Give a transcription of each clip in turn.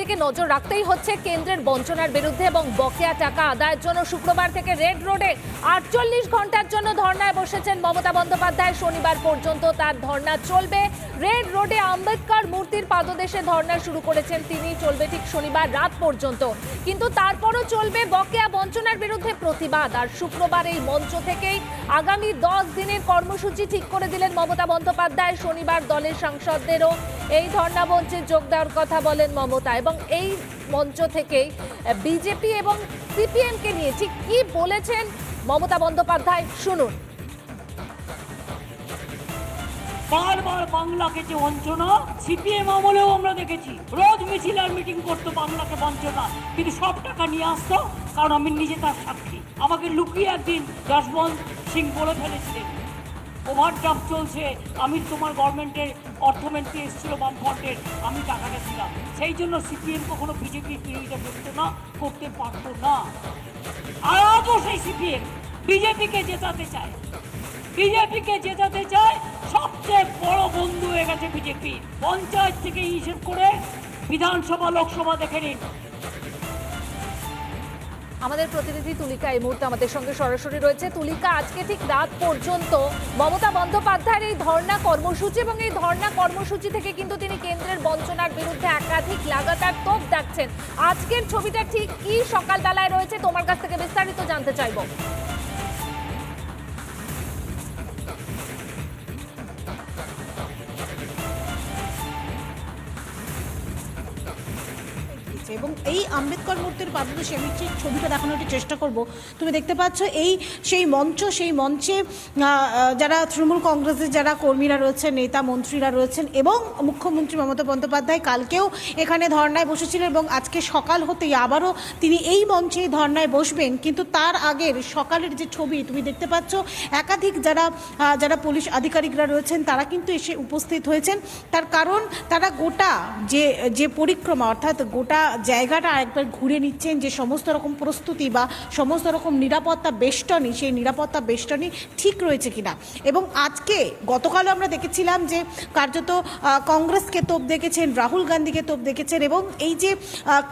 দিকে নজর রাখতেই হচ্ছে কেন্দ্রের বঞ্চনার বিরুদ্ধে এবং বকেয়া টাকা আদায়ের জন্য শুক্রবার থেকে রেড রোডে 48 ঘন্টার জন্য ধর্নায় বসেছেন মমতা বন্দ্যোপাধ্যায়। শনিবার পর্যন্ত তার ধর্না চলবে। রেড রোডে আম্বেদকর মূর্তির পাদদেশে ধর্না শুরু করেছেন তিনি, চলবে ঠিক শনিবার রাত পর্যন্ত। কিন্তু তারপরও চলবে বকেয়া বঞ্চনার বিরুদ্ধে প্রতিবাদ। আর শুক্রবার এই মঞ্চ থেকেই আগামী 10 দিনের কর্মসূচি ঠিক করে দিলেন মমতা বন্দ্যোপাধ্যায়। শনিবার দলের সাংসদদেরও এই ধর্না মঞ্চে যোগ দেওয়ার কথা বলেন মমতা, এবং এই মঞ্চ থেকেই বিজেপি এবং সিপিএমকে নিয়ে ঠিক কি বলেছেন মমতা বন্দ্যোপাধ্যায়, শুনুন। বারবার বাংলাকে যে বঞ্চনা, সিপিএম আমলেও আমরা দেখেছি, রোজ মিছিল আর মিটিং করতো বাংলাকে বঞ্চনা, কিন্তু সব টাকা নিয়ে আসতো। কারণ আমি নিজে তার সাক্ষী। আমাকে লুকিয়ে একদিন যশবন্ত সিং বলে ফেলেছিলেন, ওভারড্রাফট চলছে, আমি তোমার গভর্নমেন্টের অর্থমন্ত্রী এসেছিল বামফ্রন্টের, আমি টাকাটা দিলাম। সেই জন্য সিপিএম কখনো বিজেপির বিরোধিতা করতো না, করতে পারতো না। আর আজও সেই সিপিএম বিজেপিকে জেতাতে চায়, বিজেপিকে জেতাতে চায়। সবচেয়ে বড় বন্ধু হয়ে গেছে বিজেপি। পঞ্চায়েত থেকে হিসেব করে বিধানসভা লোকসভা দেখে নিন। আমাদের প্রতিনিধি তুলিকা এই মুহূর্তে আমাদের সঙ্গে সরাসরি রয়েছে। তুলিকা, আজকে ঠিক রাত পর্যন্ত মমতা বন্দ্যোপাধ্যায়ের এই ধর্ণা কর্মসূচি, এবং এই ধর্ণা কর্মসূচি থেকে কিন্তু তিনি কেন্দ্রের বঞ্চনার বিরুদ্ধে একাধিক লাগাতার তোপ দাগছেন। আজকের ছবিটা ঠিক কি সকালবেলায় রয়েছে, তোমার কাছ থেকে বিস্তারিত জানতে চাইবো। এবং এই আম্বেদকর মূর্তির পাদদেশে আমি ঠিক ছবিটা দেখানোর চেষ্টা করব। তুমি দেখতে পাচ্ছ এই সেই মঞ্চে যারা তৃণমূল কংগ্রেসের যারা কর্মীরা রয়েছেন, নেতা মন্ত্রীরা রয়েছেন, এবং মুখ্যমন্ত্রী মমতা বন্দ্যোপাধ্যায় কালকেও এখানে ধর্নায় বসেছিলেন, এবং আজকে সকাল হতেই আবারও তিনি এই মঞ্চে ধর্নায় বসবেন। কিন্তু তার আগের সকালের যে ছবি তুমি দেখতে পাচ্ছ, একাধিক যারা পুলিশ আধিকারিকরা রয়েছেন তারা কিন্তু এসে উপস্থিত হয়েছেন। তার কারণ তারা গোটা যে পরিক্রমা, অর্থাৎ গোটা জায়গাটা একবার ঘুরে নিচ্ছেন, যে সমস্ত রকম প্রস্তুতি বা সমস্ত রকম নিরাপত্তা বেষ্টনী, সেই নিরাপত্তা বেষ্টনী ঠিক রয়েছে কিনা। এবং আজকে গতকালও আমরা দেখেছিলাম যে কার্যত কংগ্রেসকে তোপ দেখেছেন, রাহুল গান্ধীকে তোপ দেখেছেন, এবং এই যে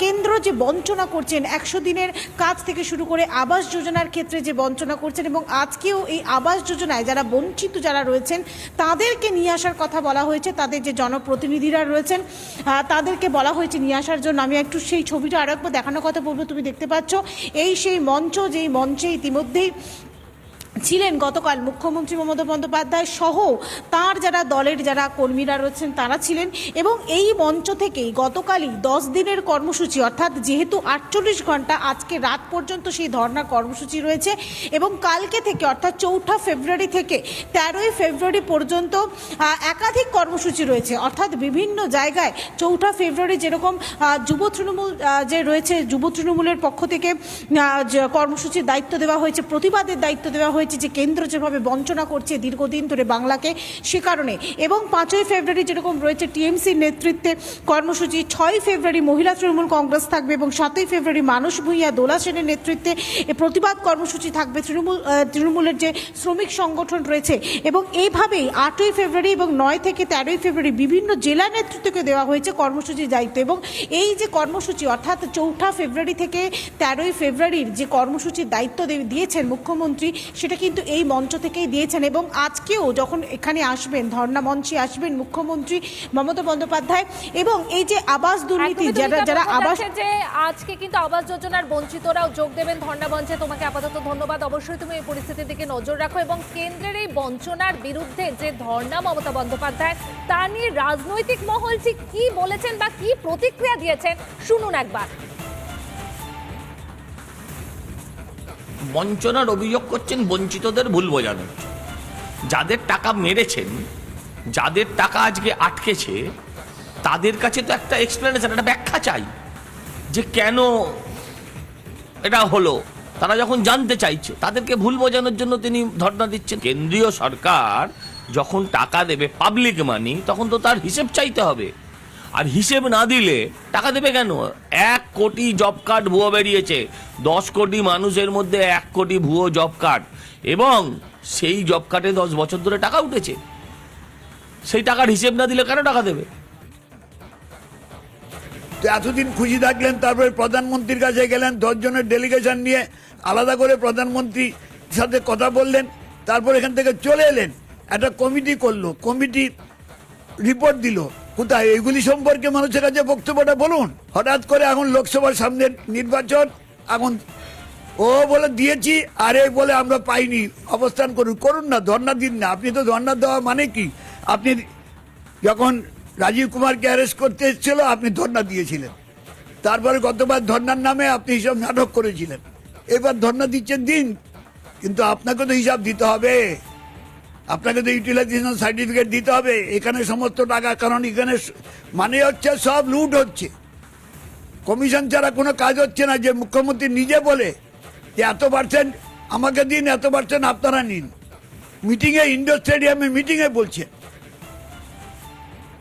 কেন্দ্র যে বঞ্চনা করছেন 100 দিনের কাজ থেকে শুরু করে আবাস যোজনার ক্ষেত্রে যে বঞ্চনা করছেন, এবং আজকেও এই আবাস যোজনায় যারা বঞ্চিত যারা রয়েছেন তাদেরকে নিয়ে আসার কথা বলা হয়েছে। তাদের যে জনপ্রতিনিধিরা রয়েছেন তাদেরকে বলা হয়েছে নিয়ে আসার জন্য। আমি একটু সেই ছবিটা আরো একবার দেখানোর কথা বলবো। তুমি দেখতে পাচ্ছ এই সেই মঞ্চ, যেই মঞ্চে ইতিমধ্যেই ছিলেন গতকাল মুখ্যমন্ত্রী মমতা বন্দ্যোপাধ্যায় সহ তার যারা দলের যারা কর্মীরা রয়েছেন তারা ছিলেন। এবং এই মঞ্চ থেকেই গতকালই 10 দিনের কর্মসূচি, অর্থাৎ যেহেতু 48 ঘন্টা, আজকে রাত পর্যন্ত সেই ধর্না কর্মসূচি রয়েছে, এবং কালকে থেকে অর্থাৎ 4 ফেব্রুয়ারি থেকে 13 ফেব্রুয়ারি পর্যন্ত একাধিক কর্মসূচি রয়েছে। অর্থাৎ বিভিন্ন জায়গায় 4 ফেব্রুয়ারি যেরকম যুব তৃণমূল যে রয়েছে, যুব তৃণমূলের পক্ষ থেকে কর্মসূচির দায়িত্ব দেওয়া হয়েছে, প্রতিবাদের দায়িত্ব দেওয়া হয়েছে যে কেন্দ্র যেভাবে বঞ্চনা করছে দীর্ঘদিন ধরে বাংলাকে, সে কারণে। এবং 5 ফেব্রুয়ারি যেরকম রয়েছে টিএমসির নেতৃত্বে কর্মসূচি, 6 ফেব্রুয়ারি মহিলা তৃণমূল কংগ্রেস থাকবে, এবং 7 ফেব্রুয়ারি মানস ভূঁইয়া, দোলা সেনের নেতৃত্বে প্রতিবাদ কর্মসূচি থাকবে তৃণমূলের যে শ্রমিক সংগঠন রয়েছে। এবং এইভাবেই 8 ফেব্রুয়ারি এবং 9 থেকে 13 ফেব্রুয়ারি বিভিন্ন জেলা নেতৃত্বকে দেওয়া হয়েছে কর্মসূচির দায়িত্ব। এবং এই যে কর্মসূচি, অর্থাৎ 4 ফেব্রুয়ারি থেকে 13 ফেব্রুয়ারির যে কর্মসূচির দায়িত্ব দিয়েছেন মুখ্যমন্ত্রী, সেটা কিন্তু এই মঞ্চ থেকেই দিয়েছেন। এবং আজকেও যখন এখানে আসবেন, ধর্ণা মঞ্চে আসবেন মুখ্যমন্ত্রী মমতা বন্দ্যোপাধ্যায়, এবং এই যে আবাস দুর্নীতি যারা আবাস, যে আজকে কিন্তু আবাস যোজনার বঞ্চিতরাও যোগ দেবেন ধর্ণা মঞ্চে। তোমাকে আপাতত ধন্যবাদ। অবশ্যই তুমি এই পরিস্থিতির দিকে নজর রাখো, এবং কেন্দ্রের এই বঞ্চনার বিরুদ্ধে যে ধর্ণা মমতা বন্দ্যোপাধ্যায়, তা নিয়ে রাজনৈতিক মহল ঠিক কি বলেছেন বা কি প্রতিক্রিয়া দিয়েছেন, শুনুন একবার। বঞ্চনার অভিযোগ করছেন বঞ্চিতদের ভুল বোঝানো। যাদের টাকা মেরেছেন, যাদের টাকা আজকে আটকেছে, তাদের কাছে তো একটা এক্সপ্লেনেশন, একটা ব্যাখ্যা চাই যে কেন এটা হলো। তারা যখন জানতে চাইছে, তাদেরকে ভুল বোঝানোর জন্য তিনি ধর্ণা দিচ্ছেন। কেন্দ্রীয় সরকার যখন টাকা দেবে, পাবলিক মানি, তখন তো তার হিসেব চাইতে হবে। আর হিসেব না দিলে টাকা দেবে কেন? 1 কোটি জব কার্ড ভুয়ো বেরিয়েছে, 10 কোটি মানুষের মধ্যে 1 কোটি ভুয়ো জব কার্ড, এবং সেই জব কার্ডে 10 বছর ধরে টাকা উঠেছে। সেই টাকার হিসেব না দিলে কেন টাকা দেবে? তো এতদিন খুশি থাকলেন, তারপরে প্রধানমন্ত্রীর কাছে গেলেন, 10 জনের ডেলিগেশন নিয়ে আলাদা করে প্রধানমন্ত্রীর সাথে কথা বললেন, তারপর এখান থেকে চলে এলেন। একটা কমিটি করলো, কমিটি রিপোর্ট দিল। কোথায় এগুলি সম্পর্কে মানুষের কাছে বক্তব্যটা বলুন। হঠাৎ করে এখন লোকসভার সামনে নির্বাচন, এখন ও বলে দিয়েছি, আরে বলে আমরা পাইনি, অবস্থান করুন না, ধর্ণা দিন না। আপনি তো ধর্ণা দেওয়া মানে কি? আপনি যখন রাজীব কুমারকে অ্যারেস্ট করতে এসেছিল আপনি ধর্ণা দিয়েছিলেন, তারপরে গতবার ধর্ণার নামে আপনি হিসাব নাটক করেছিলেন, এবার ধর্ণা দিচ্ছেন দিন, কিন্তু আপনাকে তো হিসাব দিতে হবে, আপনাকে তো ইউটিলাইজেশন সার্টিফিকেট দিতে হবে। এখানে সমস্ত টাকা, কারণ এখানে মানে হচ্ছে সব লুট হচ্ছে, কমিশন ছাড়া কোনো কাজ হচ্ছে না। যে মুখ্যমন্ত্রী নিজে বলে যে এত পার্সেন্ট আমাকে দিন, এত পার্সেন্ট আপনারা নিন, মিটিংয়ে, ইন্ডোর স্টেডিয়ামে মিটিংয়ে বলছে।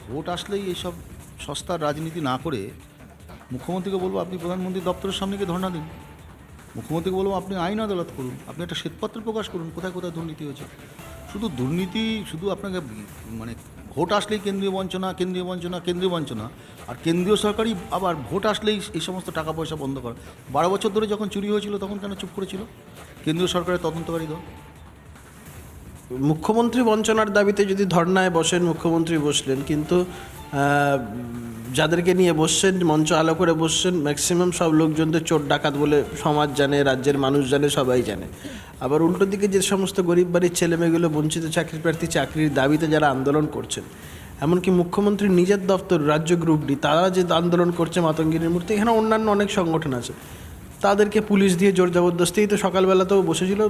ভোট আসলেই এইসব সস্তার রাজনীতি না করে মুখ্যমন্ত্রীকে বলবো আপনি প্রধানমন্ত্রী দপ্তরের সামনে গিয়ে ধর্ণা দিন, মুখ্যমন্ত্রীকে বলবো আপনি আইন আদালত করুন, আপনি একটা শ্বেতপত্র প্রকাশ করুন কোথায় কোথায় দুর্নীতি হয়েছে। শুধু দুর্নীতি, শুধু আপনাকে মানে ভোট আসলেই কেন্দ্রীয় বঞ্চনা, কেন্দ্রীয় বঞ্চনা, কেন্দ্রীয় বঞ্চনা, আর কেন্দ্রীয় সরকারই আবার ভোট আসলেই এই সমস্ত টাকা পয়সা বন্ধ করে। 12 বছর ধরে যখন চুরি হয়েছিল তখন কেন চুপ করেছিল কেন্দ্রীয় সরকারের তদন্তকারী দল? মুখ্যমন্ত্রী বঞ্চনার দাবিতে যদি ধর্নায় বসেন, মুখ্যমন্ত্রী বসলেন, কিন্তু যাদেরকে নিয়ে বসছেন, মঞ্চ আলো করে বসছেন, ম্যাক্সিমাম সব লোকজনদের চোর ডাকাত বলে সমাজ জানে, রাজ্যের মানুষ জানে, সবাই জানে। আবার উল্টো দিকে যে সমস্ত গরিব বাড়ির ছেলেমেয়েগুলো বঞ্চিত চাকরি প্রার্থী, চাকরির দাবিতে যারা আন্দোলন করছেন, এমনকি মুখ্যমন্ত্রীর নিজের দপ্তর রাজ্য গ্রুপ ডি তারা যে আন্দোলন করছে মাতঙ্গিনীর মূর্তি, এখানে অন্যান্য অনেক সংগঠন আছে, তাদেরকে পুলিশ দিয়ে জোর জবরদস্তি তো সকালবেলাতেও বসেছিল,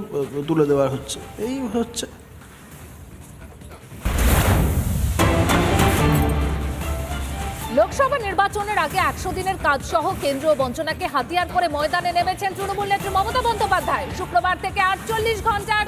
তুলে দেওয়া হচ্ছে, এই হচ্ছে। লোকসভা নির্বাচনের আগে 100 দিনের কাজ সহ কেন্দ্রীয় বঞ্চনাকে হাতিয়ার করে ময়দানে নেমেছেন তৃণমূল নেত্রী মমতা বন্দ্যোপাধ্যায়। শুক্রবার থেকে 48 ঘন্টার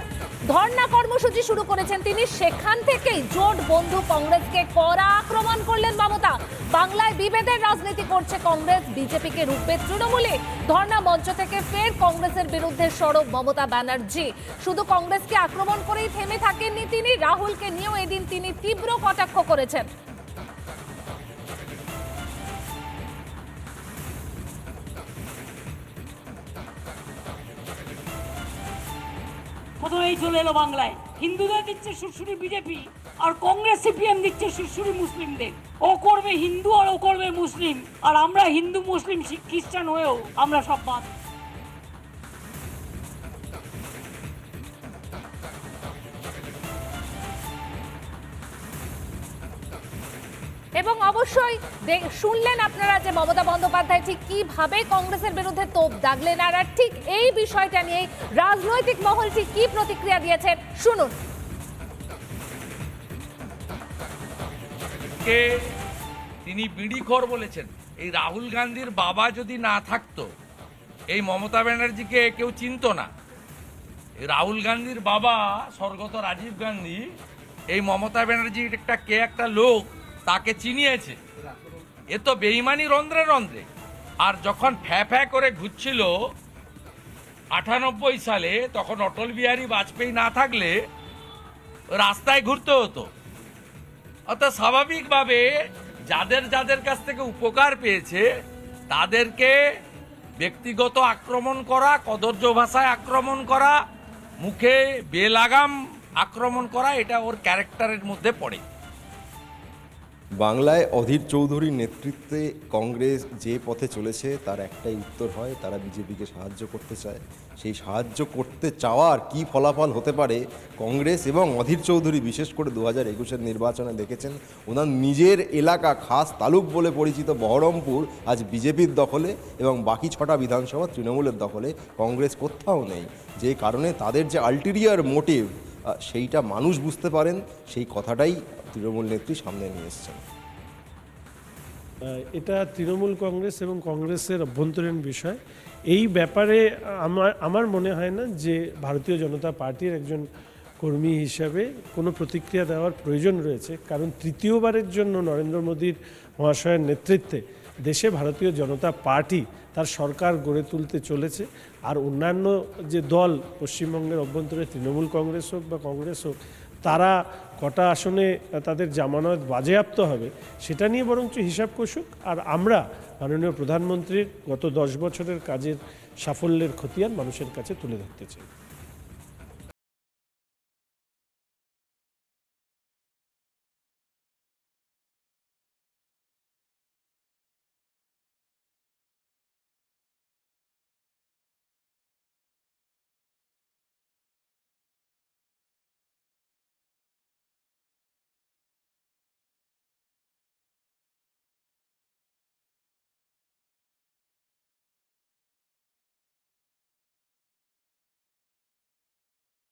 ধর্ণা কর্মসূচি শুরু করেছেন তিনি। সেখান থেকেই জোট বন্ধু কংগ্রেসকে কড়া আক্রমণ করলেন মমতা। বাংলায় বিভেদের রাজনীতি করছে কংগ্রেস, বিজেপিকে রুখবে তৃণমূলে। ধর্ণা মঞ্চ থেকে ফের কংগ্রেসের বিরুদ্ধে সরব মমতা ব্যানার্জি। শুধু কংগ্রেসকে আক্রমণ করেই থেমে থাকেননি তিনি, রাহুলকে নিয়েও এদিন তিনি তীব্র কটাক্ষ করেছেন। প্রথমেই চলে এলো বাংলায়, হিন্দুদের দিচ্ছে সুরসুরি বিজেপি, আর কংগ্রেস সিপিএম দিচ্ছে সুরসুরি মুসলিমদের। ও করবে হিন্দু আর ও করবে মুসলিম, আর আমরা হিন্দু মুসলিম শিখ খ্রিস্টান হয়েও আমরা সব বাদ। এবং অবশ্যই শুনলেন আপনারা যে মমতা বন্দ্যোপাধ্যায় ঠিক কিভাবে কংগ্রেসের বিরুদ্ধে তোপ দাগলেন, আর ঠিক এই বিষয়টা নিয়ে রাজনৈতিক মহল ঠিক কি প্রতিক্রিয়া দিয়েছেন শুনুন। তিনি বিড়িখোর বলেছেন। এই রাহুল গান্ধীর বাবা যদি না থাকতো, এই মমতা ব্যানার্জিকে কেউ চিনতো না। এই রাহুল গান্ধীর বাবা স্বর্গত রাজীব গান্ধী এই মমতা ব্যানার্জির একটা লোক তাকে চিনিয়েছে। এ তো বেইমানি রন্ধ্রে রন্ধ্রে। আর যখন ফ্যা করে ঘুরছিল 98 সালে, তখন অটল বিহারী বাজপেয়ী না থাকলে রাস্তায় ঘুরতে হতো। অর্থাৎ স্বাভাবিকভাবে যাদের কাছ থেকে উপকার পেয়েছে তাদেরকে ব্যক্তিগত আক্রমণ করা, কদর্য ভাষায় আক্রমণ করা, মুখে বেলাগাম আক্রমণ করা, এটা ওর ক্যারেক্টারের মধ্যে পড়ে। বাংলায় অধীর চৌধুরীর নেতৃত্বে কংগ্রেস যে পথে চলেছে তার একটাই উত্তর হয়, তারা বিজেপিকে সাহায্য করতে চায়। সেই সাহায্য করতে চাওয়ার কি ফলাফল হতে পারে কংগ্রেস এবং অধীর চৌধুরী বিশেষ করে 2021-এর নির্বাচনে দেখেছেন। ওনার নিজের এলাকা, খাস তালুক বলে পরিচিত বহরমপুর আজ বিজেপির দখলে এবং বাকি 6টা বিধানসভা তৃণমূলের দখলে। কংগ্রেস কোথাও নেই, যে কারণে তাদের যে আলটিরিয়ার মোটিভ সেইটা মানুষ বুঝতে পারেন। সেই কথাটাই তৃণমূল নেত্রী সামনে নিয়ে এসছেন। এটা তৃণমূল কংগ্রেস এবং কংগ্রেসের অভ্যন্তরীণ বিষয়। এই ব্যাপারে আমার মনে হয় না যে ভারতীয় জনতা পার্টির একজন কর্মী হিসাবে কোনো প্রতিক্রিয়া দেওয়ার প্রয়োজন রয়েছে, কারণ তৃতীয়বারের জন্য নরেন্দ্র মোদীর মহাশয়ের নেতৃত্বে দেশে ভারতীয় জনতা পার্টি তার সরকার গড়ে তুলতে চলেছে। আর অন্যান্য যে দল, পশ্চিমবঙ্গের অভ্যন্তরে তৃণমূল কংগ্রেস হোক বা কংগ্রেস হোক, তারা কটা আসনে তাদের জামানত বাজেয়াপ্ত হবে সেটা নিয়ে বরঞ্চ হিসাব কষুক, আর আমরা মাননীয় প্রধানমন্ত্রীর গত 10 বছরের কাজের সাফল্যের খতিয়ান মানুষের কাছে তুলে ধরতে চাই।